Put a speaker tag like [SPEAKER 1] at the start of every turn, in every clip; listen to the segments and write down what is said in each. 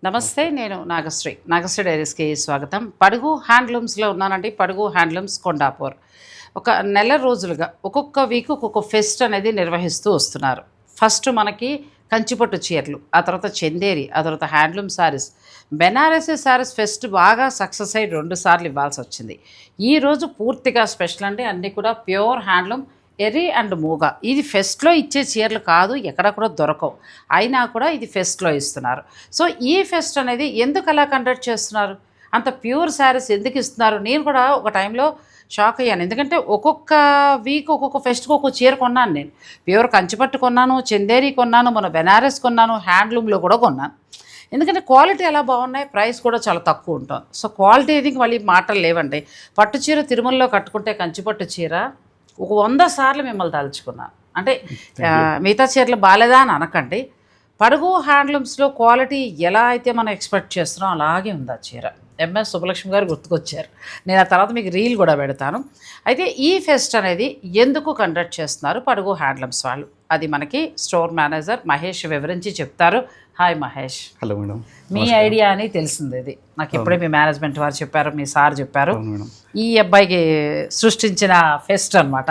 [SPEAKER 1] నమస్తే, నేను నాగశ్రీ డైరీస్కి స్వాగతం. పడుగు హ్యాండ్లూమ్స్లో ఉన్నానండి. పడుగు హ్యాండ్లూమ్స్ కొండాపూర్. ఒక నెల రోజులుగా ఒక్కొక్క వీక్ ఒక్కొక్క ఫెస్ట్ అనేది నిర్వహిస్తూ వస్తున్నారు. ఫస్ట్ మనకి కంచిపట్టు చీరలు, ఆ తర్వాత చందేరి, ఆ తర్వాత హ్యాండ్లూమ్ శారీస్, బెనారసీ శారీస్ ఫెస్ట్ బాగా సక్సెస్ అయ్యి 2 సార్లు ఇవ్వాల్సి వచ్చింది. ఈరోజు పూర్తిగా స్పెషల్ అంటే అన్నీ కూడా ప్యూర్ హ్యాండ్లూమ్ ఎర్రీ అండ్ మూగా. ఇది ఫెస్ట్లో ఇచ్చే చీరలు కాదు, ఎక్కడ కూడా దొరకవు, అయినా కూడా ఇది ఫెస్ట్లో ఇస్తున్నారు. సో ఈ ఫెస్ట్ అనేది ఎందుకు అలా కండక్ట్ చేస్తున్నారు, అంత ప్యూర్ శారీస్ ఎందుకు ఇస్తున్నారు? నేను కూడా ఒక టైంలో షాక్ అయ్యాను. ఎందుకంటే ఒక్కొక్క వీక్ ఒక్కొక్క ఫెస్ట్కి ఒక్కొక్క చీర కొన్నాను. నేను ప్యూర్ కంచిపట్టు కొన్నాను, చందేరి కొన్నాను, మన బెనారస్ కొన్నాను, హ్యాండ్లూమ్లో కూడా కొన్నాను. ఎందుకంటే క్వాలిటీ ఎలా బాగున్నాయి, ప్రైస్ కూడా చాలా తక్కువ ఉంటుంది. సో క్వాలిటీ ఇది మళ్ళీ మాటలు లేవండి. పట్టు చీర తిరుమలలో కట్టుకుంటే కంచిపట్టు చీర ఒక 100 సార్లు మిమ్మల్ని తలుచుకున్నాను. అంటే మిగతా చీరలు బాగాలేదా అని అనకండి. పడుగు హ్యాండ్లూమ్స్లో క్వాలిటీ ఎలా అయితే మనం ఎక్స్పెక్ట్ చేస్తున్నాం అలాగే ఉంది ఆ చీర. ఎంఎస్ సుబ్బలక్ష్మి గారు గుర్తుకొచ్చారు. నేను ఆ తర్వాత మీకు రీల్ కూడా పెడతాను. అయితే ఈ ఫెస్ట్ అనేది ఎందుకు కండక్ట్ చేస్తున్నారు పడుగు హ్యాండ్లూమ్స్ వాళ్ళు, అది మనకి స్టోర్ మేనేజర్ మహేష్ వివరించి చెప్తారు. హాయ్ మహేష్.
[SPEAKER 2] Hello madam.
[SPEAKER 1] మీ ఐడియా అని తెలిసింది ఇది నాకు. ఇప్పుడే మీ మేనేజ్మెంట్ వారు చెప్పారు, మీ సార్ చెప్పారు. ఈ అబ్బాయికి సృష్టించిన ఫెస్ట్ అనమాట.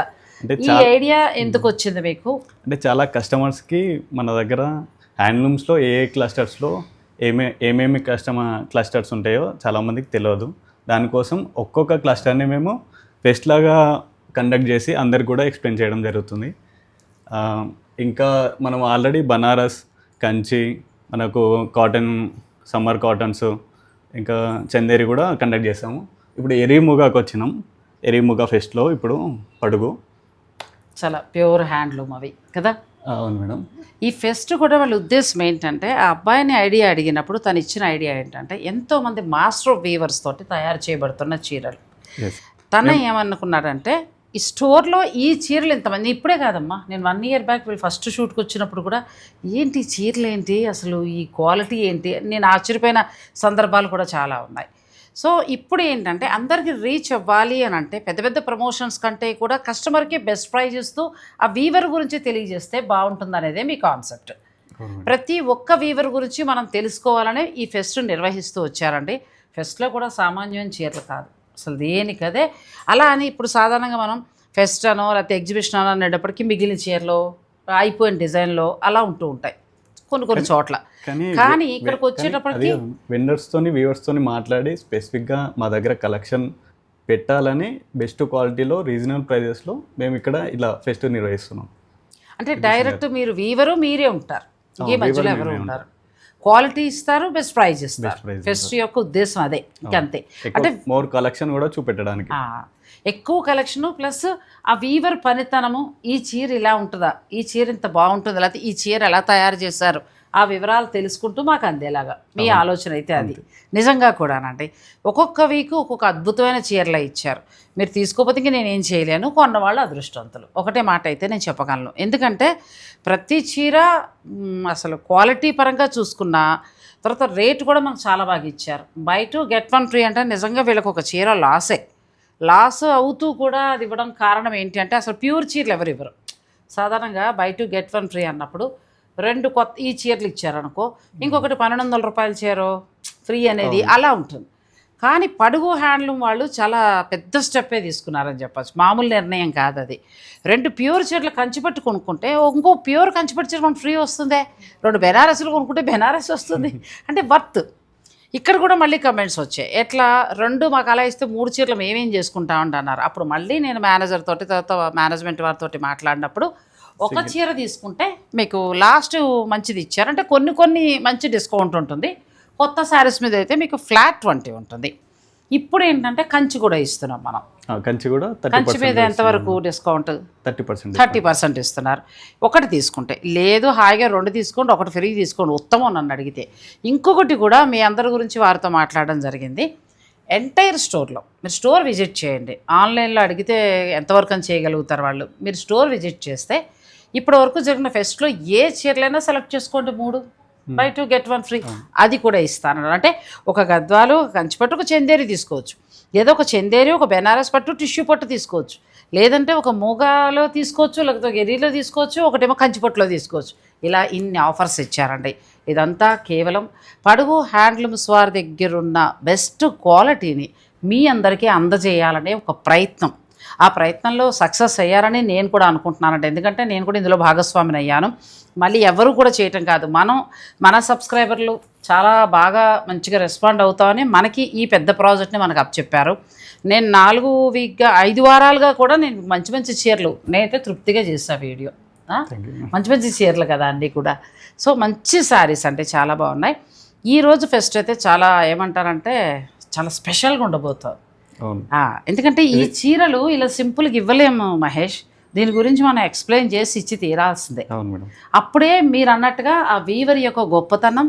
[SPEAKER 1] ఈ ఐడియా ఎందుకు వచ్చింది మీకు?
[SPEAKER 2] అంటే చాలా కస్టమర్స్కి మన దగ్గర హ్యాండ్లూమ్స్లో ఏ క్లస్టర్స్లో ఏమేమి క్లస్టర్స్ ఉంటాయో చాలామందికి తెలియదు. దానికోసం ఒక్కొక్క క్లస్టర్ని మేము ఫెస్ట్ లాగా కండక్ట్ చేసి అందరికి కూడా ఎక్స్ప్లెయిన్ చేయడం జరుగుతుంది. ఇంకా మనం ఆల్రెడీ బనారస్, కంచి, మనకు కాటన్, సమ్మర్ కాటన్స్, ఇంకా చందేరి కూడా కండక్ట్ చేసాము. ఇప్పుడు ఎరీముగాకి వచ్చినాం. ఎరీముగా ఫెస్ట్లో ఇప్పుడు పడుగు
[SPEAKER 1] చాలా ప్యూర్ హ్యాండ్లూమ్ అవి కదా.
[SPEAKER 2] అవును మేడం.
[SPEAKER 1] ఈ ఫెస్ట్ కూడా వాళ్ళ ఉద్దేశం ఏంటంటే, ఆ అబ్బాయిని ఐడియా అడిగినప్పుడు తను ఇచ్చిన ఐడియా ఏంటంటే, ఎంతోమంది మాస్టర్ వీవర్స్ తోటి తయారు చేయబడుతున్న చీరలు. తను ఏమనుకున్నాడంటే, ఈ స్టోర్లో ఈ చీరలు ఇంతమంది ఇప్పుడే కాదమ్మా, నేను 1 year బ్యాక్ వీళ్ళు ఫస్ట్ షూట్కి వచ్చినప్పుడు కూడా ఏంటి చీరలు ఏంటి, అసలు ఈ క్వాలిటీ ఏంటి, నేను ఆశ్చర్యపోయిన సందర్భాలు కూడా చాలా ఉన్నాయి. సో ఇప్పుడు ఏంటంటే అందరికీ రీచ్ అవ్వాలి అని అంటే పెద్ద పెద్ద ప్రమోషన్స్ కంటే కూడా కస్టమర్కి బెస్ట్ ప్రైజ్ ఇస్తూ ఆ వీవర్ గురించి తెలియజేస్తే బాగుంటుంది అనేదే మీ కాన్సెప్ట్. ప్రతి ఒక్క వీవర్ గురించి మనం తెలుసుకోవాలనే ఈ ఫెస్ట్ నిర్వహిస్తూ వచ్చారండి. ఫెస్ట్లో కూడా సామాన్యమైన చీరలు కాదు, అసలు దేనికదే. అలా అని ఇప్పుడు సాధారణంగా మనం ఫెస్ట్ అనో లేకపోతే ఎగ్జిబిషన్ అనో అనేటప్పటికీ మిగిలిన చీరలో అయిపోయిన డిజైన్లో అలా ఉంటూ ఉంటాయి కొన్ని చోట్ల. కానీ ఇక్కడికి వచ్చేటప్పటికి
[SPEAKER 2] వెండర్స్తోని వీవర్స్తోని మాట్లాడి స్పెసిఫిక్గా మా దగ్గర కలెక్షన్ పెట్టాలని బెస్ట్ క్వాలిటీలో రీజనబుల్ ప్రైజెస్లో మేము ఇక్కడ ఇలా ఫెస్ట్ నిర్వహిస్తున్నాం.
[SPEAKER 1] అంటే డైరెక్ట్ మీరు వీవరు మీరే ఉంటారు, ఇంకే మధ్యలో ఎవరు ఉంటారు, క్వాలిటీ ఇస్తారు, బెస్ట్ ప్రైజ్ ఇస్తారు. ఫెస్ట్ యొక్క ఉద్దేశం అదే, ఇంకంతే. అంటే
[SPEAKER 2] మోర్ కలెక్షన్ కూడా చూపెట్టడానికి,
[SPEAKER 1] ఎక్కువ కలెక్షను ప్లస్ ఆ వీవర్ పనితనము. ఈ చీర ఇలా ఉంటుందా, ఈ చీర ఇంత బాగుంటుంది, లేకపోతే ఈ చీర ఎలా తయారు చేశారు, ఆ వివరాలు తెలుసుకుంటూ మాకు అందేలాగా మీ ఆలోచన అయితే అది. నిజంగా కూడానండి, ఒక్కొక్క వీక్ ఒక్కొక్క అద్భుతమైన చీరలు ఇచ్చారు. మీరు తీసుకోకపోతే నేనేం చేయలేను, కొన్నవాళ్ళు అదృష్టవంతులు. ఒకటే మాట అయితే నేను చెప్పగలను. ఎందుకంటే ప్రతి చీర అసలు క్వాలిటీ పరంగా చూసుకున్నా, తర్వాత రేటు కూడా మనకు చాలా బాగా ఇచ్చారు. బై 2 get 1 free అంటే నిజంగా వీళ్ళకి ఒక చీర లాస్ అవుతూ కూడా అది ఇవ్వడం కారణం ఏంటి అంటే, అసలు ప్యూర్ చీరలు ఎవరు ఇవ్వరు. సాధారణంగా బై 2 get 1 free అన్నప్పుడు 2 కొత్త ఈ చీరలు ఇచ్చారనుకో, ఇంకొకటి 1200 రూపాయల చీర ఫ్రీ అనేది అలా ఉంటుంది. కానీ పడుగు హ్యాండ్లూమ్ వాళ్ళు చాలా పెద్ద స్టెప్పే తీసుకున్నారని చెప్పచ్చు, మామూలు నిర్ణయం కాదు అది. 2 ప్యూర్ చీరలు కంచిపట్టు కొనుక్కుంటే ఇంకో ప్యూర్ కంచిపట్టు చీర మనకు ఫ్రీ వస్తుంది, 2 బెనారస్లు కొనుక్కుంటే బెనారస్ వస్తుంది. అంటే వర్త్. ఇక్కడ కూడా మళ్ళీ కమెంట్స్ వచ్చాయి, ఎట్లా 2 మాకు అలా ఇస్తే 3 చీరలు మేమేం చేసుకుంటామంట అన్నారు. అప్పుడు మళ్ళీ నేను మేనేజర్ తోటి తర్వాత మేనేజ్మెంట్ వారితో మాట్లాడినప్పుడు, ఒక చీర తీసుకుంటే మీకు లాస్ట్ మంచిది ఇచ్చారు అంటే కొన్ని మంచి డిస్కౌంట్ ఉంటుంది. కొత్త శారీస్ మీద అయితే మీకు ఫ్లాట్ 20 ఉంటుంది. ఇప్పుడు ఏంటంటే కంచి కూడా ఇస్తున్నాం మనం. కంచి మీద ఎంతవరకు డిస్కౌంట్? 30% ఇస్తున్నారు. ఒకటి తీసుకుంటే, లేదు హాయిగా 2 తీసుకోండి, ఒకటి ఫ్రీ తీసుకోండి, ఉత్తమం నన్ను అడిగితే. ఇంకొకటి కూడా మీ అందరి గురించి వారితో మాట్లాడడం జరిగింది. ఎంటైర్ స్టోర్లో మీరు స్టోర్ విజిట్ చేయండి. ఆన్లైన్లో అడిగితే ఎంతవరకు అని చేయగలుగుతారు వాళ్ళు. మీరు స్టోర్ విజిట్ చేస్తే ఇప్పటి వరకు జరిగిన ఫెస్ట్లో ఏ చీరలైనా సెలెక్ట్ చేసుకోండి, 3 buy 2 get 1 free అది కూడా ఇస్తాను. అంటే ఒక గద్వాలు, ఒక కంచిపట్టు, ఒక చందేరి తీసుకోవచ్చు, లేదా ఒక చందేరి, ఒక బెనారస్ పట్టు, టిష్యూ పట్టు తీసుకోవచ్చు, లేదంటే ఒక మూగాలో తీసుకోవచ్చు, లేకపోతే ఒక ఎరీలో తీసుకోవచ్చు, ఒకటేమో కంచిపట్టులో తీసుకోవచ్చు. ఇలా ఇన్ని ఆఫర్స్ ఇచ్చారండి. ఇదంతా కేవలం పడుగు హ్యాండ్లూమ్స్ వారి దగ్గరున్న బెస్ట్ క్వాలిటీని మీ అందరికీ అందజేయాలనే ఒక ప్రయత్నం. ఆ ప్రయత్నంలో సక్సెస్ అయ్యారని నేను కూడా అనుకుంటున్నానండి. ఎందుకంటే నేను కూడా ఇందులో భాగస్వామిని అయ్యాను. మళ్ళీ ఎవరు కూడా చేయటం కాదు, మన సబ్స్క్రైబర్లు చాలా బాగా మంచిగా రెస్పాండ్ అవుతామని మనకి ఈ పెద్ద ప్రాజెక్ట్ని మనకు అప్పచెప్పారు. నేను 5 వారాలుగా కూడా నేను మంచి చీరలు నేనైతే తృప్తిగా చేసా వీడియో. మంచి చీరలు కదా అన్నీ కూడా. సో మంచి శారీస్ అంటే చాలా బాగున్నాయి. ఈరోజు ఫెస్ట్ అయితే చాలా ఏమంటారంటే చాలా స్పెషల్గా ఉండబోతుంది. ఎందుకంటే ఈ చీరలు ఇలా సింపుల్గా ఇవ్వలేము మహేష్. దీని గురించి మనం ఎక్స్ప్లెయిన్ చేసి ఇచ్చి తీరాల్సిందే. అప్పుడే మీరు అన్నట్టుగా ఆ వీవర్ యొక్క గొప్పతనం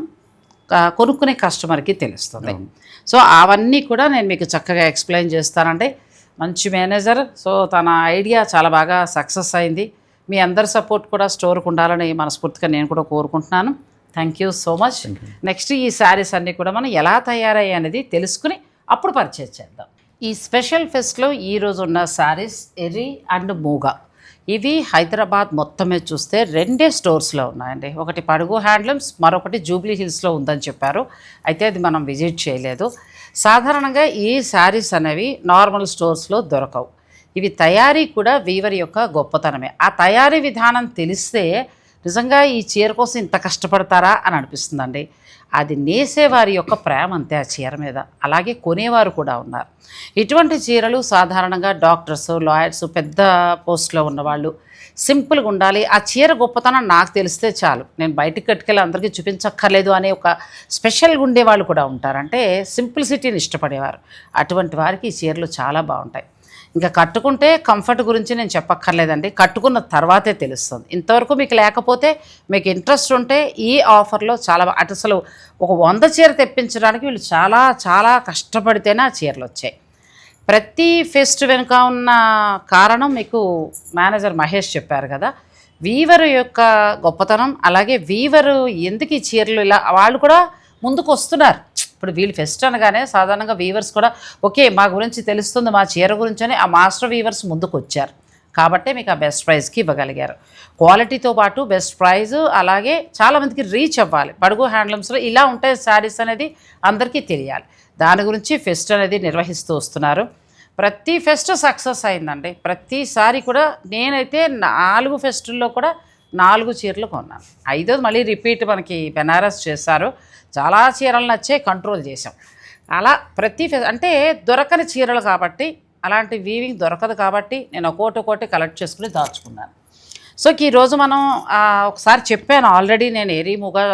[SPEAKER 1] కొనుక్కునే కస్టమర్కి తెలుస్తుంది. సో అవన్నీ కూడా నేను మీకు చక్కగా ఎక్స్ప్లెయిన్ చేస్తానంటే మంచి మేనేజర్. సో తన ఐడియా చాలా బాగా సక్సెస్ అయింది. మీ అందరి సపోర్ట్ కూడా స్టోర్కి ఉండాలని మనస్ఫూర్తిగా నేను కూడా కోరుకుంటున్నాను. Thank you so much. Next ఈ శారీస్ అన్నీ కూడా మనం ఎలా తయారయ్యాయి అనేది తెలుసుకుని అప్పుడు పర్చేజ్ చేద్దాం. ఈ స్పెషల్ ఫెస్ట్లో ఈరోజు ఉన్న శారీస్ ఎర్రీ అండ్ మూగా. ఇవి హైదరాబాద్ మొత్తం మీద చూస్తే 2 స్టోర్స్లో ఉన్నాయండి. ఒకటి పడుగు హ్యాండ్లూమ్స్, మరొకటి జూబ్లీ హిల్స్లో ఉందని చెప్పారు. అయితే అది మనం విజిట్ చేయలేదు. సాధారణంగా ఈ శారీస్ అనేవి నార్మల్ స్టోర్స్లో దొరకవు. ఇవి తయారీ కూడా వీవర్ యొక్క గొప్పతనమే. ఆ తయారీ విధానం తెలిస్తే నిజంగా ఈ చీర కోసం ఇంత కష్టపడతారా అని అనిపిస్తుందండి. అది నేసేవారి యొక్క ప్రేమ అంతే ఆ చీర మీద. అలాగే కొనేవారు కూడా ఉన్నారు. ఇటువంటి చీరలు సాధారణంగా డాక్టర్స్, లాయర్స్, పెద్ద పోస్ట్లో ఉన్నవాళ్ళు సింపుల్గా ఉండాలి. ఆ చీర గొప్పతనం నాకు తెలిస్తే చాలు, నేను బయటికి కట్టుకెళ్ళి అందరికీ చూపించక్కర్లేదు అనే ఒక స్పెషల్గా ఉండేవాళ్ళు కూడా ఉంటారు. అంటే సింప్లిసిటీని ఇష్టపడేవారు. అటువంటి వారికి ఈ చీరలు చాలా బాగుంటాయి. ఇంకా కట్టుకుంటే కంఫర్ట్ గురించి నేను చెప్పక్కర్లేదండి, కట్టుకున్న తర్వాతే తెలుస్తుంది. ఇంతవరకు మీకు లేకపోతే, మీకు ఇంట్రెస్ట్ ఉంటే ఈ ఆఫర్లో చాలా అటు అసలు ఒక 100 చీర తెప్పించడానికి వీళ్ళు చాలా చాలా కష్టపడితేనే ఆ చీరలు వచ్చాయి. ప్రతి ఫెస్ట్ వెనుక ఉన్న కారణం మీకు మేనేజర్ మహేష్ చెప్పారు కదా. వీవర్ యొక్క గొప్పతనం, అలాగే వీవరు ఎందుకు ఈ చీరలు ఇలా వాళ్ళు కూడా ముందుకు వస్తున్నారు. ఇప్పుడు వీళ్ళు ఫెస్ట్ అనగానే సాధారణంగా వీవర్స్ కూడా ఓకే మా గురించి తెలుస్తుంది, మా చీర గురించి అని ఆ మాస్టర్ వీవర్స్ ముందుకు వచ్చారు. కాబట్టే మీకు ఆ బెస్ట్ ప్రైస్కి ఇవ్వగలిగారు. క్వాలిటీతో పాటు బెస్ట్ ప్రైజ్, అలాగే చాలామందికి రీచ్ అవ్వాలి. పడుగు హ్యాండ్లూమ్స్లో ఇలా ఉంటాయి శారీస్ అనేది అందరికీ తెలియాలి. దాని గురించి ఫెస్ట్ అనేది నిర్వహిస్తూ వస్తున్నారు. ప్రతి ఫెస్ట్ సక్సెస్ అయిందండి. ప్రతిసారి కూడా నేనైతే 4 ఫెస్టుల్లో కూడా 4 చీరలు కొన్నాను. 5ది మళ్ళీ రిపీట్ మనకి బెనారస్ చేశారు. చాలా చీరలు నచ్చే కంట్రోల్ చేసాం. అలా ప్రతి అంటే దొరకని చీరలు కాబట్టి, అలాంటి వీవింగ్ దొరకదు కాబట్టి నేను ఒక్కోటి కలెక్ట్ చేసుకుని దాచుకున్నాను. సో ఈరోజు మనం ఒకసారి చెప్పాను ఆల్రెడీ, నేను ఎరీముగా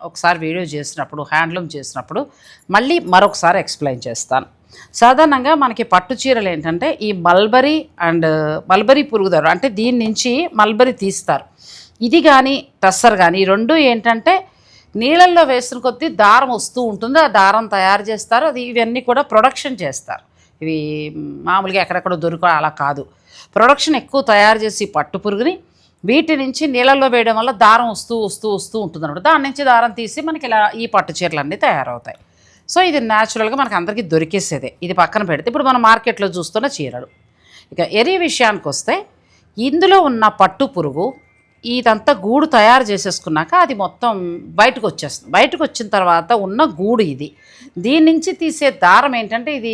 [SPEAKER 1] ఒకసారి వీడియో చేసినప్పుడు, హ్యాండ్లూమ్ చేసినప్పుడు, మళ్ళీ మరొకసారి ఎక్స్ప్లెయిన్ చేస్తాను. సాధారణంగా మనకి పట్టు చీరలు ఏంటంటే ఈ మల్బరీ పురుగుదారు, అంటే దీని నుంచి మల్బరీ తీస్తారు. ఇది కానీ టస్సర్ కానీ ఈ రెండు ఏంటంటే నీళ్ళల్లో వేసిన కొద్దీ దారం వస్తూ ఉంటుంది. ఆ దారం తయారు చేస్తారు. ఇవన్నీ కూడా ప్రొడక్షన్ చేస్తారు. ఇవి మామూలుగా ఎక్కడెక్కడ దొరికే అలా కాదు. ప్రొడక్షన్ ఎక్కువ తయారు చేసి పట్టు పురుగుని వీటి నుంచి నీళ్ళల్లో వేయడం వల్ల దారం వస్తూ ఉంటుంది అన్నమాట. దాని నుంచి దారం తీసి మనకి ఇలా ఈ పట్టు చీరలు అన్నీ తయారవుతాయి. సో ఇది న్యాచురల్గా మనకు అందరికీ దొరికేసేదే. ఇది పక్కన పెడితే ఇప్పుడు మనం మార్కెట్లో చూస్తున్న చీరలు. ఇక ఎరీ విషయానికి వస్తే ఇందులో ఉన్న పట్టు పురుగు ఇదంతా గూడు తయారు చేసేసుకున్నాక అది మొత్తం బయటకు వచ్చేస్తుంది. బయటకు వచ్చిన తర్వాత ఉన్న గూడు ఇది. దీని నుంచి తీసే దారం ఏంటంటే ఇది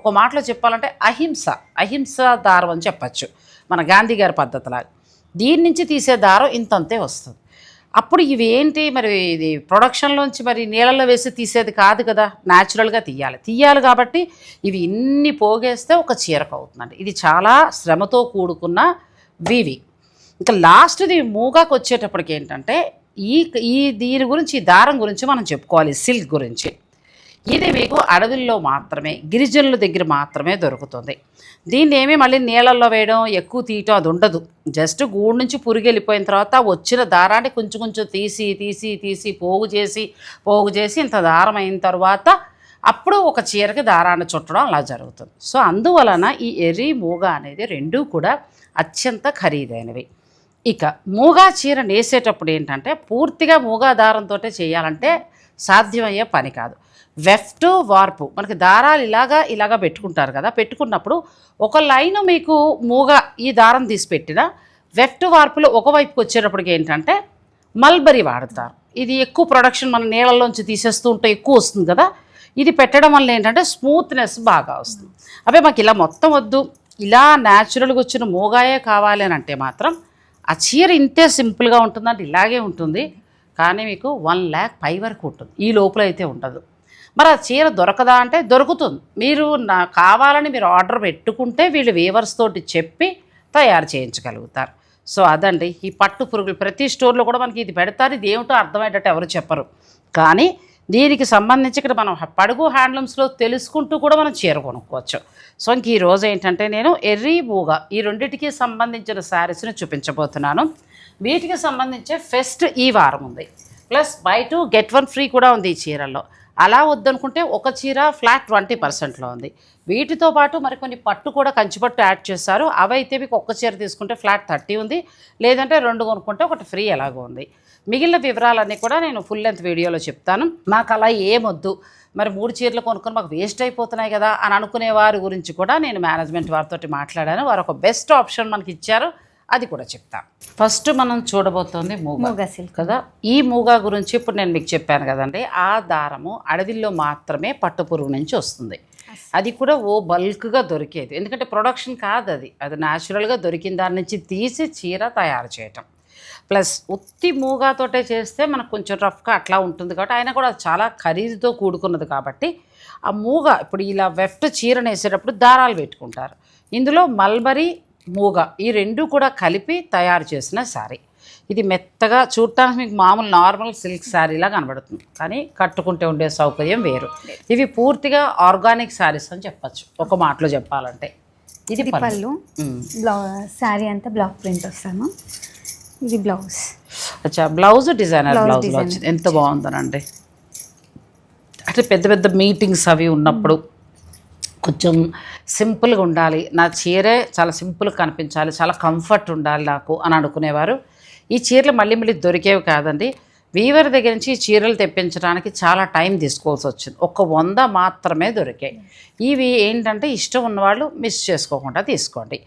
[SPEAKER 1] ఒక మాటలో చెప్పాలంటే అహింస దారం అని చెప్పచ్చు, మన గాంధీ గారి పద్ధతిలాగా. దీని నుంచి తీసే దారం ఇంతంతే వస్తుంది. అప్పుడు ఇవి ఏంటి మరి, ఇది ప్రొడక్షన్లోంచి మరి నీళ్ళల్లో వేసి తీసేది కాదు కదా, న్యాచురల్గా తీయాలి కాబట్టి ఇవి ఇన్ని పోగేస్తే ఒక చీరకు అవుతుందండి. ఇది చాలా శ్రమతో కూడుకున్న వీవింగ్. ఇంకా లాస్ట్ది మూగాకు వచ్చేటప్పటికి ఏంటంటే దీని గురించి, ఈ దారం గురించి మనం చెప్పుకోవాలి, సిల్క్ గురించి. ఇది మీకు అడవుల్లో మాత్రమే, గిరిజనుల దగ్గర మాత్రమే దొరుకుతుంది. దీన్ని ఏమీ మళ్ళీ నీళ్ళల్లో వేయడం, ఎక్కువ తీయటం అది ఉండదు. జస్ట్ గూడు నుంచి పురుగు వెళ్ళిపోయిన తర్వాత వచ్చిన దారాన్ని కొంచెం తీసి పోగు చేసి ఇంత దారం అయిన తర్వాత అప్పుడు ఒక చీరకి దారాన్ని చుట్టడం అలా జరుగుతుంది. సో అందువలన ఈ ఎర్రీ మూగా అనేది రెండూ కూడా అత్యంత ఖరీదైనవి. ఇక మూగా చీర నేసేటప్పుడు ఏంటంటే పూర్తిగా మూగా దారంతో చేయాలంటే సాధ్యమయ్యే పని కాదు. వెఫ్ట్ వార్పు మనకి దారాలు ఇలాగా పెట్టుకుంటారు కదా, పెట్టుకున్నప్పుడు ఒక లైను మీకు మూగ ఈ దారం తీసి పెట్టిన వెఫ్ట్ వార్పులో ఒకవైపుకి వచ్చేటప్పటికి ఏంటంటే మల్బరీ వాడతారు. ఇది ఎక్కువ ప్రొడక్షన్ మన నీళ్ళల్లోంచి తీసేస్తూ ఉంటే ఎక్కువ వస్తుంది కదా, ఇది పెట్టడం వల్ల ఏంటంటే స్మూత్నెస్ బాగా వస్తుంది. అవే మాకు ఇలా మొత్తం వద్దు, ఇలా న్యాచురల్గా వచ్చిన మూగాయే కావాలి అని అంటే మాత్రం ఆ చీర ఇంతే సింపుల్గా ఉంటుందంటే ఇలాగే ఉంటుంది, కానీ మీకు 1 lakh పై వరకు ఉంటుంది, ఈ లోపల అయితే ఉండదు. మరి ఆ చీర దొరకదా అంటే దొరుకుతుంది. మీరు కావాలని మీరు ఆర్డర్ పెట్టుకుంటే వీళ్ళు వీవర్స్ తోటి చెప్పి తయారు చేయించగలుగుతారు. సో అదండి ఈ పట్టు పురుగులు. ప్రతి స్టోర్లో కూడా మనకి ఇది పెడతారు, ఇది ఏమిటో అర్థమయ్యేటట్టు ఎవరు చెప్పరు. కానీ దీనికి సంబంధించి ఇక్కడ మనం పడుగు హ్యాండ్లూమ్స్లో తెలుసుకుంటూ కూడా మనం చీర కొనుక్కోవచ్చు. సో ఇంక ఈరోజు ఏంటంటే నేను ఎర్రీ మూగ ఈ రెండింటికి సంబంధించిన శారీస్ని చూపించబోతున్నాను. వీటికి సంబంధించే ఫెస్ట్ ఈ వారం ఉంది, ప్లస్ బై 2 get 1 ఫ్రీ కూడా ఉంది ఈ చీరల్లో. అలా వద్దనుకుంటే ఒక చీర ఫ్లాట్ 20%లో ఉంది. వీటితో పాటు మరికొన్ని పట్టు కూడా కంచిపట్టు యాడ్ చేస్తారు. అవైతే మీకు ఒక్క చీర తీసుకుంటే ఫ్లాట్ 30 ఉంది, లేదంటే 2 కొనుక్కుంటే ఒకటి ఫ్రీ ఎలాగో ఉంది. మిగిలిన వివరాలన్నీ కూడా నేను ఫుల్ లెంత్ వీడియోలో చెప్తాను. మాకు అలా ఏమొద్దు, మరి 3 చీరలు కొనుక్కొని మాకు వేస్ట్ అయిపోతున్నాయి కదా అని అనుకునే వారి గురించి కూడా నేను మేనేజ్మెంట్ వారితో మాట్లాడాను. వారు ఒక బెస్ట్ ఆప్షన్ మనకి ఇచ్చారు, అది కూడా చెప్తా. ఫస్ట్ మనం చూడబోతోంది మూగ సిల్క్ కదా. ఈ మూగ గురించి ఇప్పుడు నేను మీకు చెప్పాను కదండి, ఆ దారము అడవిల్లో మాత్రమే పట్టు పురుగు నుంచి వస్తుంది. అది కూడా బల్క్గా దొరికేది, ఎందుకంటే ప్రొడక్షన్ కాదు, అది న్యాచురల్గా దొరికిన దాని నుంచి తీసి చీర తయారు చేయటం. ప్లస్ ఉత్తి మూగాతోటే చేస్తే మనకు కొంచెం రఫ్గా అట్లా ఉంటుంది కాబట్టి, అయినా కూడా చాలా ఖరీదుతో కూడుకున్నది కాబట్టి ఆ మూగ ఇప్పుడు ఇలా వెఫ్ట్ చీరను వేసేటప్పుడు దారాలు పెట్టుకుంటారు. ఇందులో మల్బరీ మూగ ఈ రెండు కూడా కలిపి తయారు చేసిన శారీ. ఇది మెత్తగా చూడటానికి మీకు మామూలు నార్మల్ సిల్క్ శారీలా కనబడుతుంది, కానీ కట్టుకుంటే ఉండే సౌకర్యం వేరు. ఇవి పూర్తిగా ఆర్గానిక్ శారీస్ అని చెప్పచ్చు ఒక మాటలో చెప్పాలంటే. ఇది పళ్ళు,
[SPEAKER 3] శారీ అంతా బ్లాక్ ప్రింట్ వస్తాను. ఇది బ్లౌజ్.
[SPEAKER 1] అచ్చా, బ్లౌజ్ డిజైనర్ బ్లౌజ్ వచ్చింది, ఎంత బాగుందనండి. అంటే పెద్ద పెద్ద మీటింగ్స్ అవి ఉన్నప్పుడు కొంచెం సింపుల్గా ఉండాలి, నా చీరే చాలా సింపుల్గా కనిపించాలి, చాలా కంఫర్ట్ ఉండాలి నాకు అని అనుకునేవారు. ఈ చీరలు మళ్ళీ మళ్ళీ దొరికేవి కాదండి. వీవర్ దగ్గర నుంచి ఈ చీరలు తెప్పించడానికి చాలా టైం తీసుకోవాల్సి వచ్చింది. 100 మాత్రమే దొరికాయి. ఇవి ఏంటంటే ఇష్టం ఉన్నవాళ్ళు మిస్ చేసుకోకుండా తీసుకోండి.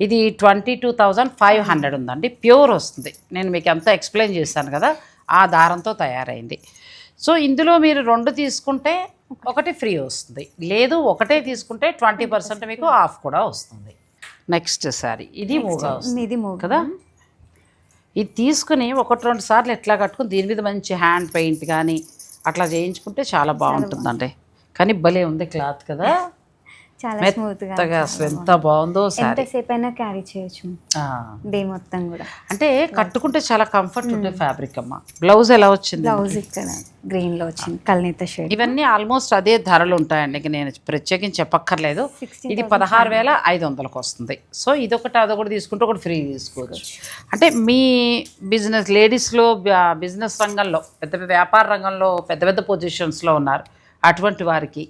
[SPEAKER 1] ఇది 22,500 ఉందండి, ప్యూర్ వస్తుంది. నేను మీకు అంతా ఎక్స్ప్లెయిన్ చేశాను కదా, ఆ దారంతో తయారైంది. సో ఇందులో మీరు 2 తీసుకుంటే ఒకటి ఫ్రీ వస్తుంది, లేదు ఒకటే తీసుకుంటే 20% మీకు ఆఫ్ కూడా వస్తుంది. నెక్స్ట్ సారీ ఇది మూగ వస్తుంది కదా. ఇది తీసుకుని 1-2 సార్లు ఎట్లా కట్టుకుని దీని మీద మంచి హ్యాండ్ పెయింట్ కానీ అట్లా చేయించుకుంటే చాలా బాగుంటుందండి. కానీ భలే ఉంది క్లాత్ కదా,
[SPEAKER 3] చాలా
[SPEAKER 1] మెత్తగా, అసలు ఎంత బాగుందో.
[SPEAKER 3] ఎంతసేపు అయినా క్యారీ చేయొచ్చు డే మొత్తం కూడా.
[SPEAKER 1] అంటే కట్టుకుంటే చాలా కంఫర్ట్ ఉండే ఫ్యాబ్రిక్ అమ్మ. బ్లౌజ్ ఎలా వచ్చింది?
[SPEAKER 3] బ్లౌజ్ ఇక్కడ గ్రీన్ లో వచ్చింది, కల్నేత షేడ్.
[SPEAKER 1] ఇవన్నీ ఆల్మోస్ట్ అదే ధరలు ఉంటాయండి, ఇంక నేను ప్రత్యేకించి చెప్పక్కర్లేదు. ఇది 16,500కి వస్తుంది. సో ఇదొకటి అదొకటి తీసుకుంటే ఒకటి ఫ్రీ తీసుకోవచ్చు. అంటే మీ బిజినెస్ లేడీస్లో బిజినెస్ రంగంలో పెద్ద వ్యాపార రంగంలో పెద్ద పొజిషన్స్లో ఉన్నారు, అటువంటి వారికి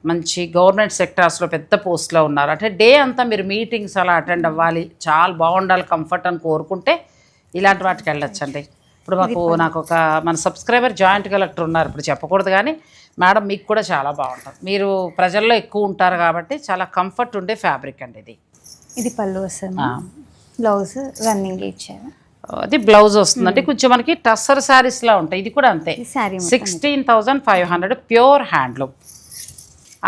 [SPEAKER 1] మంచి గవర్నమెంట్ సెక్టార్స్లో పెద్ద పోస్ట్లో ఉన్నారు, అంటే డే అంతా మీరు మీటింగ్స్ అలా అటెండ్ అవ్వాలి, చాలా బాగుండాలి కంఫర్ట్ అని కోరుకుంటే ఇలాంటి వాటికి వెళ్ళొచ్చండి. ఇప్పుడు నాకు ఒక మన సబ్స్క్రైబర్ జాయింట్ కలెక్టర్ ఉన్నారు, ఇప్పుడు చెప్పకూడదు కానీ మేడం మీకు కూడా చాలా బాగుంటుంది, మీరు ప్రజల్లో ఎక్కువ ఉంటారు కాబట్టి చాలా కంఫర్ట్ ఉండే ఫ్యాబ్రిక్ అండి ఇది.
[SPEAKER 3] ఇది పళ్ళు వస్తుంది, బ్లౌజ్ రన్నింగ్ ఇచ్చారు.
[SPEAKER 1] అది బ్లౌజ్ వస్తుందండి, కొంచెం మనకి టస్సర్ శారీస్లా ఉంటాయి. ఇది కూడా అంతే, 16,500 ప్యూర్ హ్యాండ్లూమ్.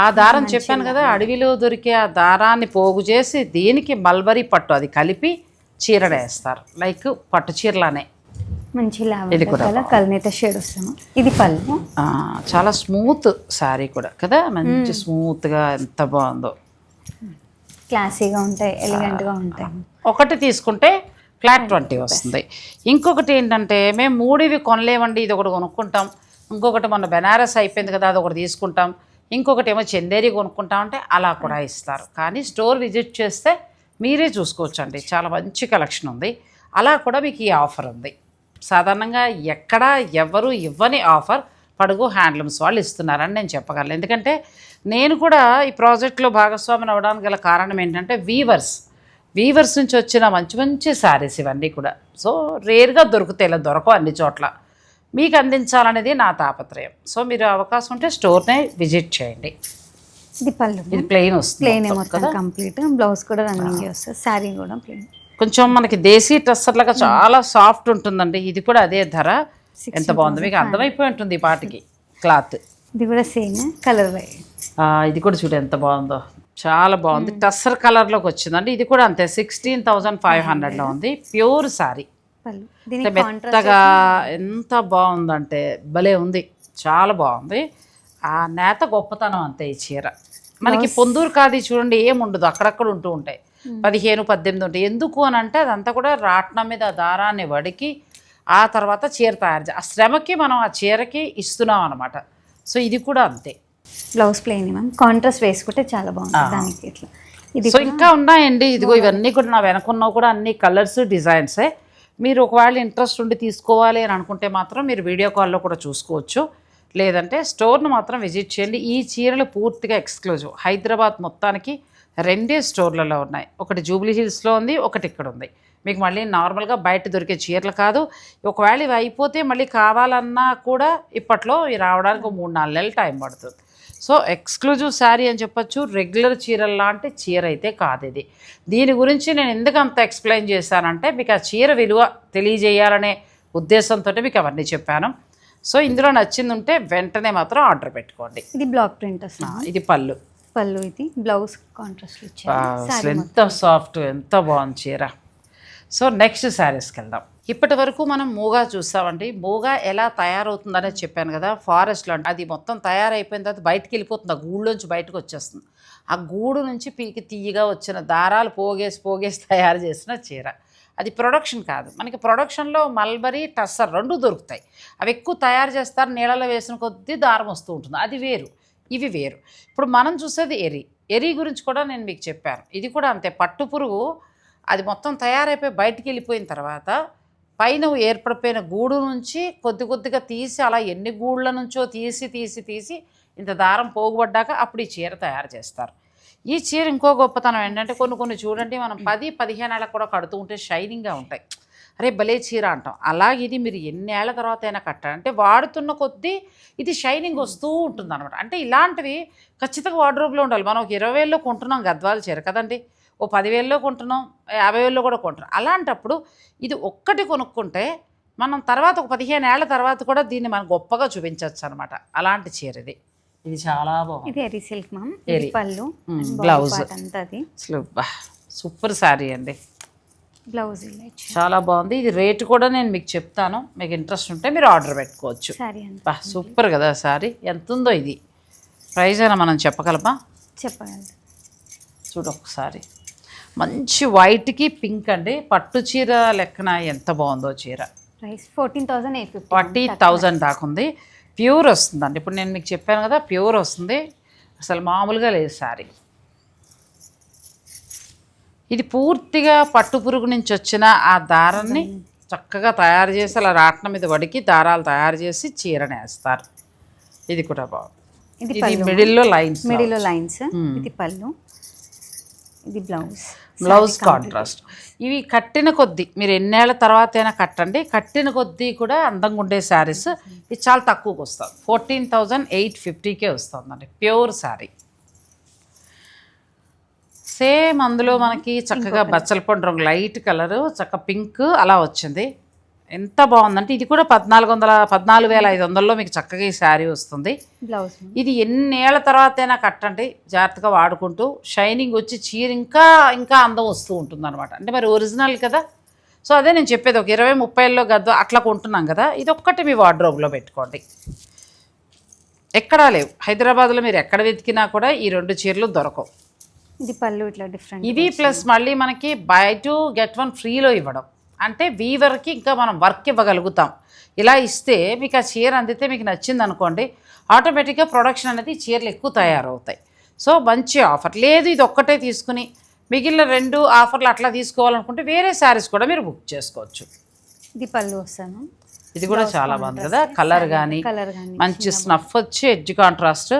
[SPEAKER 1] ఆ దారం చెప్పాను కదా, అడవిలో దొరికే ఆ దారాన్ని పోగు చేసి దీనికి మల్బరీ పట్టు అది కలిపి చీర వేస్తారు, లైక్ పట్టు చీరలానే.
[SPEAKER 3] మంచి కల్నేత షేడ్ వస్తాము. ఇది పళ్ళు,
[SPEAKER 1] చాలా స్మూత్ శారీ కూడా కదా, మంచి స్మూత్గా ఎంత బాగుందో,
[SPEAKER 3] క్లాసీగా ఉంటాయి, ఎలిగెంట్గా ఉంటాయి.
[SPEAKER 1] ఒకటి తీసుకుంటే ఫ్లాట్ 20 వస్తుంది. ఇంకొకటి ఏంటంటే మేము 3 కొనలేమండి, ఇది ఒకటి కొనుక్కుంటాం, ఇంకొకటి మొన్న బెనారస్ అయిపోయింది కదా అది ఒకటి తీసుకుంటాం, ఇంకొకటి ఏమో చందేరి కొనుక్కుంటామంటే అలా కూడా ఇస్తారు. కానీ స్టోర్ విజిట్ చేస్తే మీరే చూసుకోవచ్చండి, చాలా మంచి కలెక్షన్ ఉంది. అలా కూడా మీకు ఈ ఆఫర్ ఉంది. సాధారణంగా ఎక్కడా ఎవరు ఇవ్వని ఆఫర్ పడుగు హ్యాండ్లూమ్స్ వాళ్ళు ఇస్తున్నారని నేను చెప్పగలను. ఎందుకంటే నేను కూడా ఈ ప్రాజెక్ట్లో భాగస్వామిని అవ్వడానికి గల కారణం ఏంటంటే వీవర్స్ నుంచి వచ్చిన మంచి మంచి శారీస్ ఇవన్నీ కూడా. సో రేర్గా దొరుకుతాయి, ఇలా దొరకవు అన్ని చోట్ల. మీకు అందించాలనేది నా తాపత్రయం. సో మీరు అవకాశం ఉంటే స్టోర్నే విజిట్ చేయండి.
[SPEAKER 3] ఇది పళ్ళు,
[SPEAKER 1] ఇది ప్లెయిన్ వస్తుంది
[SPEAKER 3] ప్లెయిన్
[SPEAKER 1] మొత్తం
[SPEAKER 3] మొత్తం
[SPEAKER 1] కదా.
[SPEAKER 3] కంప్లీట్. బ్లౌజ్ కూడా రన్నింగ్ వస్తుంది, శారీ కూడా ప్లెయిన్.
[SPEAKER 1] కొంచెం మనకి దేశీ టస్సర్లాగా చాలా సాఫ్ట్ ఉంటుందండి. ఇది కూడా అదే ధర. ఎంత బాగుంది, మీకు అర్థమైపోయి ఉంటుంది ఈ పాటికి క్లాత్.
[SPEAKER 3] ఇది కూడా సేమ్ కలర్.
[SPEAKER 1] ఇది కూడా చూడు ఎంత బాగుందో, చాలా బాగుంది. టస్సర్ కలర్లోకి వచ్చిందండి. ఇది కూడా అంతే 16,500లో ఉంది. ప్యూర్ సారీ,
[SPEAKER 3] పళ్ళు దీనికి
[SPEAKER 1] మెత్తగా ఎంత బాగుందంటే భలే ఉంది, చాలా బాగుంది. ఆ నేత గొప్పతనం అంతే. ఈ చీర మనకి పొందూరు కాదు చూడండి, ఏముండదు, అక్కడక్కడ ఉంటూ ఉంటాయి. 15, 18 ఉంటాయి. ఎందుకు అని అంటే అదంతా కూడా రాట్నం మీద దారాన్ని వడికి ఆ తర్వాత చీర తయారు ఆ శ్రమకి మనం ఆ చీరకి ఇస్తున్నాం అనమాట. సో ఇది కూడా అంతే.
[SPEAKER 3] బ్లౌజ్ ప్లెయిన్ మ్యామ్, కాంట్రాస్ట్ వేసుకుంటే చాలా బాగుంటుంది దానికి. ఇట్లా ఇది
[SPEAKER 1] సో ఇంకా ఉన్నాయండి. ఇదిగో ఇవన్నీ కూడా నా వెనకున్నవి కూడా అన్ని కలర్స్ డిజైన్సే. మీరు ఒకవేళ ఇంట్రెస్ట్ ఉండి తీసుకోవాలి అని అనుకుంటే మాత్రం మీరు వీడియో కాల్లో కూడా చూసుకోవచ్చు, లేదంటే స్టోర్ను మాత్రం విజిట్ చేయండి. ఈ చీరలు పూర్తిగా ఎక్స్క్లూజివ్. హైదరాబాద్ మొత్తానికి 2 స్టోర్లలో ఉన్నాయి. ఒకటి జూబ్లీ హిల్స్లో ఉంది, ఒకటి ఇక్కడ ఉంది. మీకు మళ్ళీ నార్మల్గా బయట దొరికే చీరలు కాదు. ఒకవేళ ఇవి అయిపోతే మళ్ళీ కావాలన్నా కూడా ఇప్పట్లో ఇవి రావడానికి 3-4 నెలలు టైం పడుతుంది. సో ఎక్స్క్లూజివ్ శారీ అని చెప్పొచ్చు. రెగ్యులర్ చీరల లాంటి చీర అయితే కాదు ఇది. దీని గురించి నేను ఎందుకు అంత ఎక్స్ప్లెయిన్ చేశానంటే మీకు ఆ చీర విలువ తెలియజేయాలనే ఉద్దేశంతో మీకు అవన్నీ చెప్పాను. సో ఇందులో నచ్చింది ఉంటే వెంటనే మాత్రం ఆర్డర్ పెట్టుకోండి.
[SPEAKER 3] ఇది బ్లాక్ ప్రింట్ వస్తుంది.
[SPEAKER 1] ఇది పళ్ళు,
[SPEAKER 3] ఇది బ్లౌజ్ కాంట్రాస్ట్
[SPEAKER 1] అసలు ఎంత సాఫ్ట్, ఎంత బాగుంది చీర. సో నెక్స్ట్ శారీస్కి వెళ్దాం. ఇప్పటి వరకు మనం మూగా చూస్తామండి. మూగా ఎలా తయారవుతుందనేది చెప్పాను కదా. ఫారెస్ట్లో అది మొత్తం తయారైపోయిన తర్వాత బయటికి వెళ్ళిపోతుంది, ఆ గూడులోంచి బయటకు వచ్చేస్తుంది. ఆ గూడు నుంచి పీకి తీయగా వచ్చిన దారాలు పోగేసి తయారు చేసిన చీర. అది ప్రొడక్షన్ కాదు. మనకి ప్రొడక్షన్లో మల్బరీ, టస్సర్ 2 దొరుకుతాయి. అవి ఎక్కువ తయారు చేస్తారు, నీళ్ళలో వేసిన కొద్దీ దారం వస్తూ ఉంటుంది. అది వేరు, ఇవి వేరు. ఇప్పుడు మనం చూసేది ఎరీ గురించి కూడా నేను మీకు చెప్పాను. ఇది కూడా అంతే. పట్టు పురుగు అది మొత్తం తయారైపోయి బయటికి వెళ్ళిపోయిన తర్వాత పైన ఏర్పడిపోయిన గూడు నుంచి కొద్దిగా తీసి అలా ఎన్ని గూళ్ళ నుంచో తీసి ఇంత దారం పోగుపడ్డాక అప్పుడు ఈ చీర తయారు చేస్తారు. ఈ చీర ఇంకో గొప్పతనం ఏంటంటే కొన్ని చూడండి మనం 10-15 ఏళ్ళకు కూడా కడుతూ ఉంటే షైనింగ్గా ఉంటాయి. అరే భలే చీర అంటాం. అలాగే ఇది మీరు ఎన్ని ఏళ్ల తర్వాత అయినా కట్టాలంటే వాడుతున్న కొద్దీ ఇది షైనింగ్ వస్తూ ఉంటుంది అనమాట. అంటే ఇలాంటివి ఖచ్చితంగా వార్డ్రోబ్లో ఉండాలి. మనం ఒక 20,000లో కొంటున్నాం గద్వాల చీర కదండి, ఓ 10,000లో కొంటున్నాం, 50,000లో కూడా కొంటున్నాం. అలాంటప్పుడు ఇది ఒక్కటి కొనుక్కుంటే మనం తర్వాత ఒక 15 ఏళ్ల తర్వాత కూడా దీన్ని మనం గొప్పగా చూపించవచ్చు అనమాట. అలాంటి చీర ఇది చాలా బాగుంది.
[SPEAKER 3] ఇది ఎరీ సిల్క్ మ్యామ్. ఇది పళ్ళు,
[SPEAKER 1] బ్లౌజ్
[SPEAKER 3] అంతా అది
[SPEAKER 1] సూపర్ శారీ అండి.
[SPEAKER 3] బ్లౌజ్
[SPEAKER 1] చాలా బాగుంది. ఇది రేటు కూడా నేను మీకు చెప్తాను, మీకు ఇంట్రెస్ట్ ఉంటే మీరు ఆర్డర్ పెట్టుకోవచ్చు. సూపర్ కదా శారీ. ఎంత ఉందో ఇది ప్రైస్ అయినా మనం చెప్పగలమా?
[SPEAKER 3] చెప్పగలరు.
[SPEAKER 1] చూడు ఒకసారి, మంచి వైట్కి పింక్ అండి. పట్టు చీర లెక్కన ఎంత బాగుందో చీర.
[SPEAKER 3] ప్రైస్ 14,850,
[SPEAKER 1] 40,000 దాకా ఉంది. ప్యూర్ వస్తుందండి. ఇప్పుడు నేను మీకు చెప్పాను కదా, ప్యూర్ వస్తుంది, అసలు మామూలుగా లేదు శారీ. ఇది పూర్తిగా పట్టు పురుగు నుంచి వచ్చిన ఆ దారాన్ని చక్కగా తయారు చేసి అలా రాట్నం మీద వడికి దారాలు తయారు చేసి చీరని వేస్తారు. ఇది కూడా బాగుంది. ఇది మిడిల్లో లైన్స్.
[SPEAKER 3] ఇది పళ్ళు, ఇది
[SPEAKER 1] బ్లౌజ్ కాంట్రాస్ట్. ఇవి కట్టిన కొద్దీ మీరు ఎన్నేళ్ల తర్వాత అయినా కట్టండి, కట్టిన కొద్దీ కూడా అందంగా ఉండే శారీస్. ఇది చాలా తక్కువకి వస్తుంది, 14,850కే వస్తుందండి. ప్యూర్ శారీ. సేమ్ అందులో మనకి చక్కగా బచ్చల పండు రంగు లైట్ కలరు, చక్క పింక్ అలా వచ్చింది. ఎంత బాగుందంటే ఇది కూడా 14,500లో మీకు చక్కగా ఈ శారీ వస్తుంది. ఇది ఎన్నేళ్ల తర్వాత అయినా కట్టండి, జాగ్రత్తగా వాడుకుంటూ షైనింగ్ వచ్చి చీర ఇంకా అందం వస్తూ ఉంటుంది అనమాట. అంటే మరి ఒరిజినల్ కదా. సో అదే నేను చెప్పేది, ఒక 20-30లో గద్ద అట్లా కొంటున్నాం కదా, ఇది ఒక్కటి మీ వార్డ్రోబ్లో పెట్టుకోండి. ఎక్కడా లేవు హైదరాబాద్లో, మీరు ఎక్కడ వెతికినా కూడా ఈ 2 చీరలు దొరకవు.
[SPEAKER 3] ఇది పళ్ళు ఇట్లా డిఫరెంట్.
[SPEAKER 1] ఇది ప్లస్ మళ్ళీ మనకి బై 2 get 1 ఫ్రీలో ఇవ్వడం. అంటే వీవర్కి ఇంకా మనం వర్క్ ఇవ్వగలుగుతాం. ఇలా ఇస్తే మీకు ఆ చీర అందితే మీకు నచ్చింది అనుకోండి, ఆటోమేటిక్గా ప్రొడక్షన్ అనేది చీరలు ఎక్కువ తయారవుతాయి. సో మంచి ఆఫర్. లేదు ఇది ఒక్కటే తీసుకుని మిగిలిన 2 ఆఫర్లు అట్లా తీసుకోవాలనుకుంటే వేరే శారీస్ కూడా మీరు బుక్ చేసుకోవచ్చు.
[SPEAKER 3] ఇది పళ్ళు వస్తాను.
[SPEAKER 1] ఇది కూడా చాలా బాగుంది కదా, కలర్ కానీ మంచి స్నఫ్ వచ్చి ఎడ్జ్ కాంట్రాస్ట్.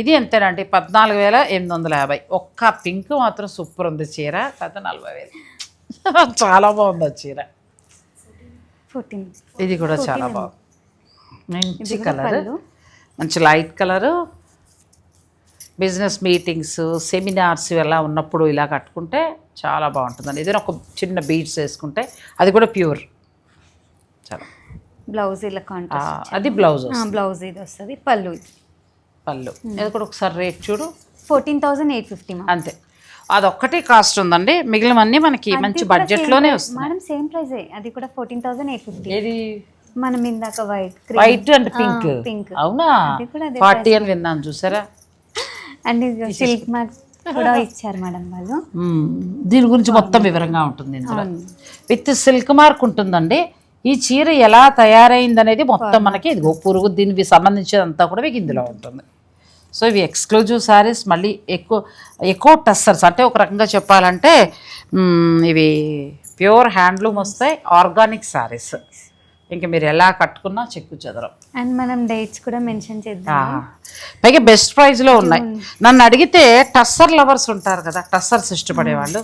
[SPEAKER 1] ఇది ఎంతేనండి, 14,850. ఒక్క పింక్ మాత్రం సూపర్ ఉంది చీర, కథ 40,000. చాలా బాగుంది చీర.
[SPEAKER 3] 14.
[SPEAKER 1] ఇది కూడా చాలా బాగుంది. మంచి కలర్, మంచి light colour. Business meetings, seminars ఎలా ఉన్నప్పుడు ఇలా కట్టుకుంటే చాలా బాగుంటుందండి. ఏదైనా ఒక చిన్న బీడ్స్ వేసుకుంటే, అది కూడా ప్యూర్. చాలా
[SPEAKER 3] బ్లౌజ్ ఇలా కాంట్రాస్ట్,
[SPEAKER 1] అది బ్లౌజ్
[SPEAKER 3] బ్లౌజ్ ఇది వస్తుంది. పళ్ళు
[SPEAKER 1] పళ్ళు ఇది కూడా ఒకసారి రేట్ చూడు.
[SPEAKER 3] 14,850
[SPEAKER 1] అంతే, అదొక్కటి కాస్ట్ ఉందండి. మిగిలినవన్నీ మనకి మంచి బడ్జెట్లోనే వస్తుంది
[SPEAKER 3] మేడం. సేమ్ ప్రైజే, అది కూడా 14,850.
[SPEAKER 1] ఏది
[SPEAKER 3] మనం ఇందాక
[SPEAKER 1] వైట్ అండ్ పింక్.
[SPEAKER 3] పింక్
[SPEAKER 1] అవునా, 40 అని విన్నాను చూసారా.
[SPEAKER 3] అండ్ సిల్క్ మార్క్ కూడా ఇచ్చారు మేడం వాళ్ళు.
[SPEAKER 1] దీని గురించి మొత్తం వివరంగా ఉంటుంది ఇందులో. విత్ సిల్క్ మార్క్ ఉంటుందండి. ఈ చీర ఎలా తయారైంది అనేది మొత్తం మనకి ఇదిగో పురుగు దీనికి సంబంధించినంతా కూడా మీకు ఇందులో ఉంటుంది. సో ఇవి ఎక్స్క్లూజివ్ శారీస్. మళ్ళీ ఎక్కువ టస్సర్స్, అంటే ఒక రకంగా చెప్పాలంటే ఇవి ప్యూర్ హ్యాండ్లూమ్ వస్తాయి, ఆర్గానిక్ శారీస్. ఇంకా మీరు ఎలా కట్టుకున్నా చెక్కు చెదరం.
[SPEAKER 3] అండ్ మనం డేట్స్ కూడా మెన్షన్ చేద్దాం.
[SPEAKER 1] పైగా బెస్ట్ ప్రైస్లో ఉన్నాయి. నన్ను అడిగితే టస్సర్ లవర్స్ ఉంటారు కదా, టస్సర్స్ ఇష్టపడేవాళ్ళు,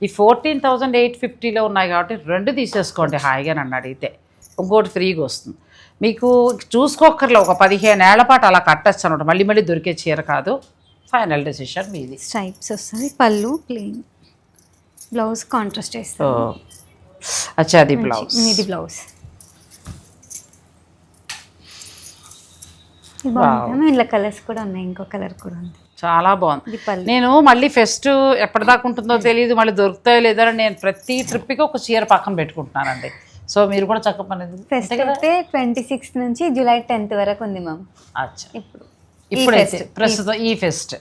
[SPEAKER 1] ఈ 14,850లో ఉన్నాయి కాబట్టి 2 తీసేసుకోండి హాయిగా. నన్ను అడిగితే ఇంకోటి ఫ్రీగా వస్తుంది మీకు. చూసుకోక్కర్లే, ఒక 15 ఏళ్ల పాటు అలా కట్టచ్చు అనమాట. మళ్ళీ మళ్ళీ దొరికే చీర కాదు. ఫైనల్ డెసిషన్ మీది.
[SPEAKER 3] స్ట్రైప్స్ వస్తుంది, పళ్ళు ప్లెయిన్, బ్లౌజ్ కాంట్రాస్ట్ వేస్తాం.
[SPEAKER 1] అచ్చా, అది బ్లౌజ్.
[SPEAKER 3] ఇది బ్లౌజ్. ఇలా కలర్స్ కూడా ఉన్నాయి, ఇంకో కలర్ కూడా ఉంది.
[SPEAKER 1] చాలా బాగుంది. నేను మళ్ళీ ఫెస్ట్ ఎప్పటిదాకా ఉంటుందో తెలియదు, మళ్ళీ దొరుకుతాయో లేదో నేను ప్రతి ట్రిప్కి ఒక చీర పక్కన పెట్టుకుంటున్నానండి. సో మీరు కూడా చక్కగా పనేది.
[SPEAKER 3] ఫెస్ట్ అయితే 26 నుంచి జూలై 10th వరకు ఉంది మ్యామ్.
[SPEAKER 1] అచ్చా, ఇప్పుడైతే ప్రస్తుతం ఈ ఫెస్ట్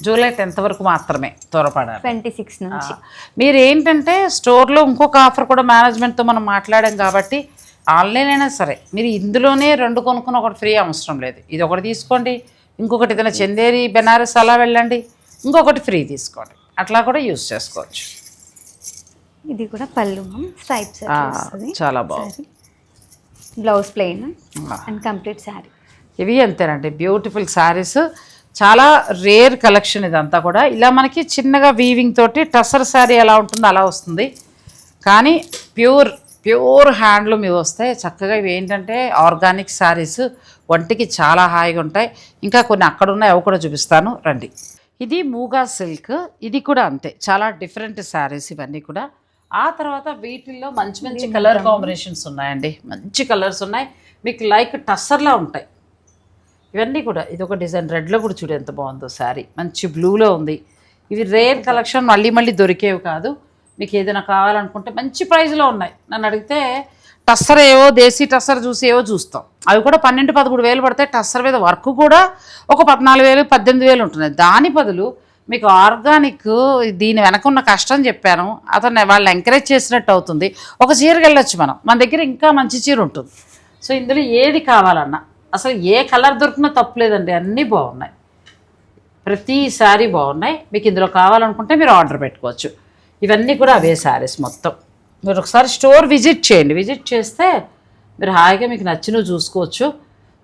[SPEAKER 1] జూలై 10th వరకు మాత్రమే, త్వరపడాలి.
[SPEAKER 3] 26 నుంచి.
[SPEAKER 1] మీరు ఏంటంటే స్టోర్లో ఇంకొక ఆఫర్ కూడా మేనేజ్మెంట్తో మనం మాట్లాడాం కాబట్టి, ఆన్లైన్ అయినా సరే మీరు ఇందులోనే 2 కొనుక్కుని ఒకటి ఫ్రీ అవసరం లేదు. ఇది ఒకటి తీసుకోండి, ఇంకొకటి ఏదైనా చందేరి బెనారస్ అలా వెళ్ళండి, ఇంకొకటి ఫ్రీ తీసుకోండి. అట్లా కూడా యూజ్ చేసుకోవచ్చు.
[SPEAKER 3] ఇది కూడా పళ్ళు స్ట్రైప్స్
[SPEAKER 1] చాలా బాగుంది.
[SPEAKER 3] Blouse plain and complete sari.
[SPEAKER 1] ఇవి అంతేనండి, బ్యూటిఫుల్ శారీస్. చాలా రేర్ కలెక్షన్ ఇదంతా కూడా. ఇలా మనకి చిన్నగా వీవింగ్ తోటి టసర్ శారీ ఎలా ఉంటుందో అలా వస్తుంది, కానీ ప్యూర్ హ్యాండ్లూమ్ ఇవి వస్తాయి చక్కగా. ఇవి ఏంటంటే ఆర్గానిక్ శారీస్, ఒంటికి చాలా హాయిగా ఉంటాయి. ఇంకా కొన్ని అక్కడ ఉన్నాయి, అవి కూడా చూపిస్తాను రండి. ఇది మూగా సిల్క్, ఇది కూడా అంతే, చాలా డిఫరెంట్ శారీస్ ఇవన్నీ కూడా. ఆ తర్వాత వీటిల్లో మంచి మంచి కలర్ కాంబినేషన్స్ ఉన్నాయండి, మంచి కలర్స్ ఉన్నాయి, మీకు లైక్ టస్సర్లా ఉంటాయి ఇవన్నీ కూడా. ఇది ఒక డిజైన్ రెడ్లో కూడా చూడు ఎంత బాగుందో శారీ, మంచి బ్లూలో ఉంది. ఇవి రేర్ కలెక్షన్, మళ్ళీ దొరికేవి కాదు. మీకు ఏదైనా కావాలనుకుంటే మంచి ప్రైస్లో ఉన్నాయి. నన్ను అడిగితే టస్సర్ ఏవో దేశీ టస్సర్ చూసి ఏవో చూస్తాం, అవి కూడా 12-13 వేలు పడతాయి. టస్సర్ మీద వర్క్ కూడా ఒక 14,000-18,000 ఉంటున్నాయి. దాని బదులు మీకు ఆర్గానిక్, దీని వెనక ఉన్న కష్టం చెప్పాను, అతను వాళ్ళు ఎంకరేజ్ చేసినట్టు అవుతుంది. ఒక చీరకి వెళ్ళొచ్చు మనం, మన దగ్గర ఇంకా మంచి చీర ఉంటుంది. సో ఇందులో ఏది కావాలన్నా అసలు ఏ కలర్ దొరికినా తప్పులేదండి, అన్నీ బాగున్నాయి, ప్రతి శారీ బాగున్నాయి. మీకు ఇందులో కావాలనుకుంటే మీరు ఆర్డర్ పెట్టుకోవచ్చు. ఇవన్నీ కూడా అవే శారీస్ మొత్తం. మీరు ఒకసారి స్టోర్ విజిట్ చేయండి, విజిట్ చేస్తే మీరు హాయిగా మీకు నచ్చినవి చూసుకోవచ్చు.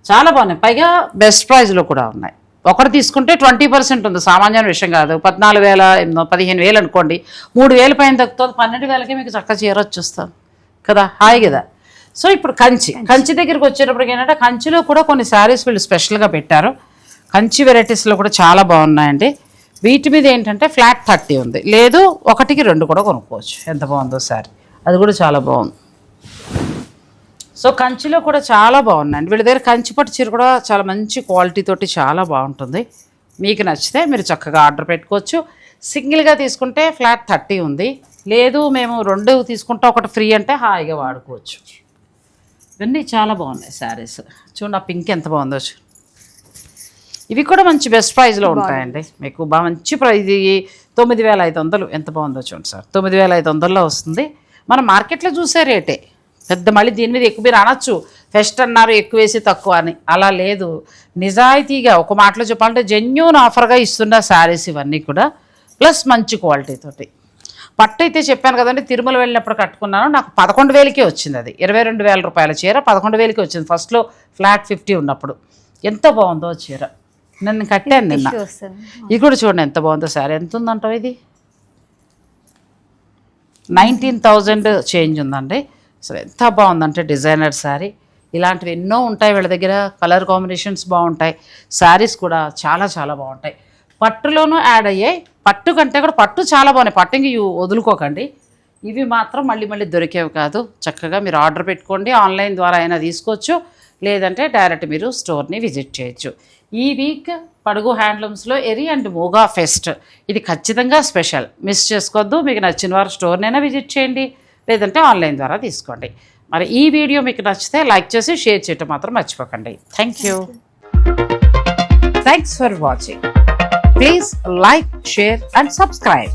[SPEAKER 1] చాలా బాగున్నాయి, పైగా బెస్ట్ ప్రైస్లో కూడా ఉన్నాయి. ఒకటి తీసుకుంటే 20% ఉంది, సామాన్యమైన విషయం కాదు. 14,000 15,000 అనుకోండి, 3,000 పైన తగ్గుతుంది, 12,000కి మీకు చక్కగా చీర వచ్చేస్తాను కదా, హాయి కదా. సో ఇప్పుడు కంచి దగ్గరికి వచ్చేటప్పటికి ఏంటంటే, కంచిలో కూడా కొన్ని శారీస్ వీళ్ళు స్పెషల్గా పెట్టారు. కంచి వెరైటీస్లో కూడా చాలా బాగున్నాయండి. వీటి మీద ఏంటంటే ఫ్లాట్ 30 ఉంది, లేదు 1కి 2 కూడా కొనుక్కోవచ్చు. ఎంత బాగుందో శారీ, అది కూడా చాలా బాగుంది. సో కంచిలో కూడా చాలా బాగున్నాయండి వీళ్ళ దగ్గర. కంచిపట్టు చీర కూడా చాలా మంచి క్వాలిటీ తోటి చాలా బాగుంటుంది. మీకు నచ్చితే మీరు చక్కగా ఆర్డర్ పెట్టుకోవచ్చు. సింగిల్గా తీసుకుంటే ఫ్లాట్ 30 ఉంది, లేదు మేము 2 తీసుకుంటే ఒకటి ఫ్రీ అంటే హాయిగా వాడుకోవచ్చు. ఇవన్నీ చాలా బాగున్నాయి శారీస్. చూడండి ఆ పింక్ ఎంత బాగుందో. ఇవి కూడా మంచి బెస్ట్ ప్రైస్లో ఉంటాయండి మీకు, బాగా మంచి ప్రైస్. ఇది 9,500, ఎంత బాగుందో చూడండి సార్, 9,500లో వస్తుంది. మనం మార్కెట్లో చూసే రేటే పెద్ద. మళ్ళీ దీని మీద ఎక్కువ మీరు అనొచ్చు, ఫెస్ట్ అన్నారు ఎక్కువ వేసి తక్కువ అని, అలా లేదు. నిజాయితీగా ఒక మాటలో చెప్పాలంటే జెన్యూన్ ఆఫర్గా ఇస్తున్న శారీస్ ఇవన్నీ కూడా, ప్లస్ మంచి క్వాలిటీ తోటి. పట్టు అయితే చెప్పాను కదండి, తిరుమల వెళ్ళినప్పుడు కట్టుకున్నాను, నాకు 11,000కే వచ్చింది. అది 22,000 రూపాయల చీర 11,000కే వచ్చింది, ఫస్ట్లో ఫ్లాట్ 50 ఉన్నప్పుడు. ఎంత బాగుందో చీర, నన్ను కట్టాను నిన్న. ఇది కూడా చూడండి ఎంత బాగుందో శారీ. ఎంత ఉందంటావు ఇది? 19,000 చేంజ్ ఉందండి. అసలు ఎంత బాగుందంటే డిజైనర్ శారీ. ఇలాంటివి ఎన్నో ఉంటాయి వీళ్ళ దగ్గర. కలర్ కాంబినేషన్స్ బాగుంటాయి, శారీస్ కూడా చాలా చాలా బాగుంటాయి. పట్టులోనూ యాడ్ అయ్యాయి, పట్టు కంటే కూడా పట్టు చాలా బాగున్నాయి. పట్టు ఇంక వదులుకోకండి, ఇవి మాత్రం మళ్ళీ మళ్ళీ దొరికేవి కాదు. చక్కగా మీరు ఆర్డర్ పెట్టుకోండి, ఆన్లైన్ ద్వారా అయినా తీసుకోవచ్చు, లేదంటే డైరెక్ట్ మీరు స్టోర్ని విజిట్ చేయొచ్చు. ఈ వీక్ పడుగు హ్యాండ్లూమ్స్లో ఎరి అండ్ మోగా ఫెస్ట్, ఇది ఖచ్చితంగా స్పెషల్, మిస్ చేసుకోవద్దు. మీకు నచ్చిన వారు స్టోర్నైనా విజిట్ చేయండి, లేదంటే ఆన్లైన్ ద్వారా తీసుకోండి. మరి ఈ వీడియో మీకు నచ్చితే లైక్ చేసి షేర్ చేయటం మాత్రం మర్చిపోకండి. Thank you. Thanks for watching. Please like, share and subscribe.